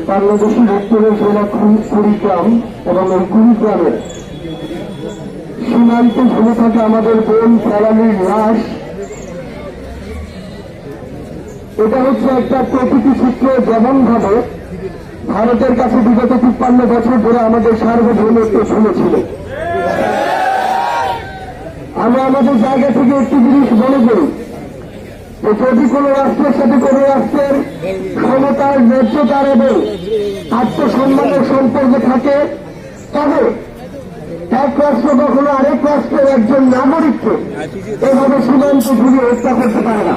বাংলাদেশের উত্তরে জেলা কুড়িগ্রাম এবং এই কুড়িগ্রামের সীমান্তে ঝুলে থাকে আমাদের বোন ফেলানির লাশ। এটা হচ্ছে একটা প্রকৃতি সূত্র, যেমন ভাবে ভারতের কাছে বিগত ৫৩ বছর ধরে আমাদের সার্বভৌমত্ব ঝুলেছিল। আমরা আমাদের জায়গা থেকে একটি জিনিস মনে করি, যদি কোন রাষ্ট্রের সাথে কোন রাষ্ট্রের ক্ষমতার, ন্যায্যতার এবং আত্মসম্মানের সম্পর্ক থাকে, তবে এক রাষ্ট্র কখনো আরেক রাষ্ট্রের একজন নাগরিককে এভাবে সীমান্ত ঘুরিয়ে হত্যা করতে পারে না।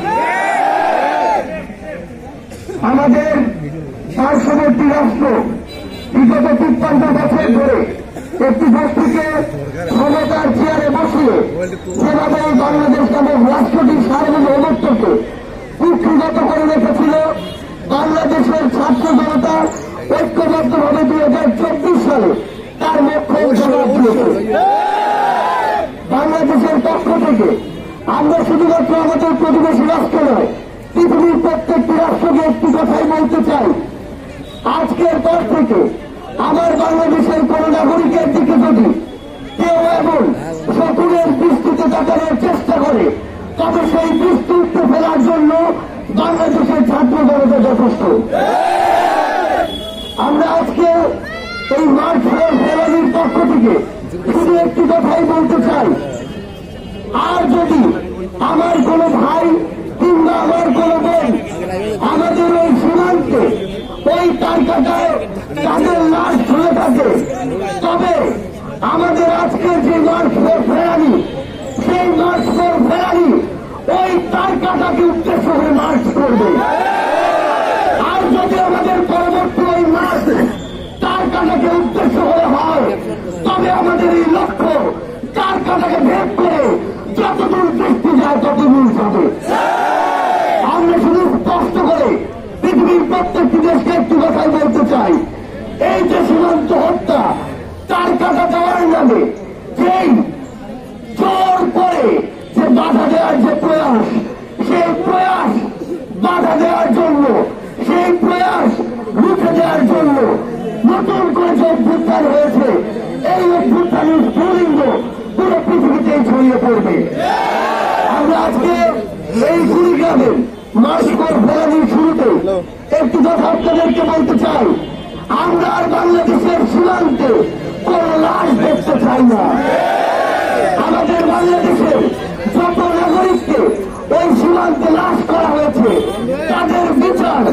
আমাদের পার্শ্ববর্তী রাষ্ট্র বিগত ৫৩ বছর ধরে একটি গোষ্ঠীকে ক্ষমতার চেয়ারে বসিয়ে যেভাবে বাংলাদেশ নামক রাষ্ট্রটির সার্বভৌমত্বকে কুক্ষিগত করে রেখেছিল, বাংলাদেশের ছাত্র জনতা ঐক্যবদ্ধভাবে ২০২৪ সালে তার লক্ষ্য জবাব দিয়েছে। বাংলাদেশের পক্ষ থেকে আমরা শুধুমাত্র আমাদের প্রতিবেশী রাষ্ট্র নয়, পৃথিবীর প্রত্যেকটি রাষ্ট্রকে একটি কথাই বলতে চাই, আজকের পর থেকে আমার বাংলাদেশের কোন নাগরিকের দিকে যদি কেউ এমন শকুনের দৃষ্টিতে তাকানোর চেষ্টা করে, তবে সেই দৃষ্টি উঠতে ফেলার জন্য বাংলাদেশের ছাত্র জনতা যথেষ্ট। আমরা আজকে এই মার্চ ফর ফেলানির পক্ষ থেকে শুধু একটি কথাই বলতে চাই, আর যদি আমার কোন ভাই কিংবা আমার কোন বোন আমাদের ওই সীমান্তে ওই তারকাটায় তাদের লাশ ঝুলে থাকে, তবে আমাদের আজকের যে মার্চ ফর ফেলানি, সেই মার্চ ফর ফেলানি ওই তারকাটাকে উদ্দেশ্য করে মার্চ করবে। আর যদি আমাদের পরবর্তী ওই মার্চ তারকাটাকে উদ্দেশ্য করে হয়, তবে আমাদের এই লক্ষ্য তারকাটাকে ভেদ করে যতদূর দৃষ্টি যায় ততদূর যাবে। আমরা শুধু স্পষ্ট করে পৃথিবীর প্রত্যেকটি দেশকে একটি কথাই বলতে চাই, এই যে সীমান্ত হত্যা, তারকাটা দেওয়ার নামে যেই জোর করে যে বাধা দেওয়ার যে প্রয়াস, সেই প্রয়াস বাধা দেওয়ার জন্য, সেই প্রয়াস রুখে দেওয়ার জন্য নতুন করে যে অভ্যুত্থান হয়েছে, এই অভ্যুত্থানের স্ফুলিঙ্গ পুরো পৃথিবীতেই ছড়িয়ে পড়বে। আমরা আজকে এই কুড়িগ্রামের মার্চ ফর ফেলানির শুরুতে একটি কথা আপনাদেরকে বলতে চাই, আমরা আর বাংলাদেশের সীমান্তে কোন লাশ দেখতে চাই না। আমাদের বাংলাদেশের যত নাগরিককে ওই সীমান্তে লাশ করা হয়েছে, তাদের বিচার